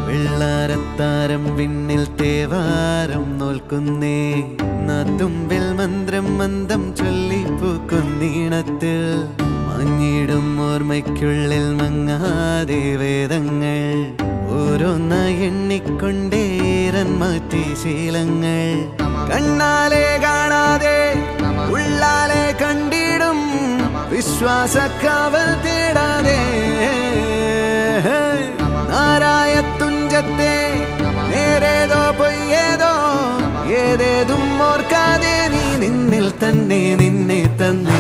വെള്ളാരത്താരം വിണ്ണിൽ തേവാരം നോൽക്കുന്നേ നാത്തുമ്പിൽ മന്ത്രം മന്ദം ചൊല്ലിപ്പൂക്കുന്നീണത്തിൽ മങ്ങിടും ഓർമ്മയ്ക്കുള്ളിൽ മങ്ങാതെ വേദങ്ങൾ ഓരോന്നായി എണ്ണിക്കൊണ്ടേരൻ മാറ്റി ശീലങ്ങൾ കണ്ണാലെ കാണാതെ ഉള്ളാലെ കണ്ടിടും വിശ്വാസക്കാവൽ തേടാതെ നാരായ തുഞ്ചത്തെ നേരേതോ പൊയ്യേതോ ഏതേതും ഓർക്കാതെ നീ നിന്നിൽ തന്നെ നിന്നെ തന്നെ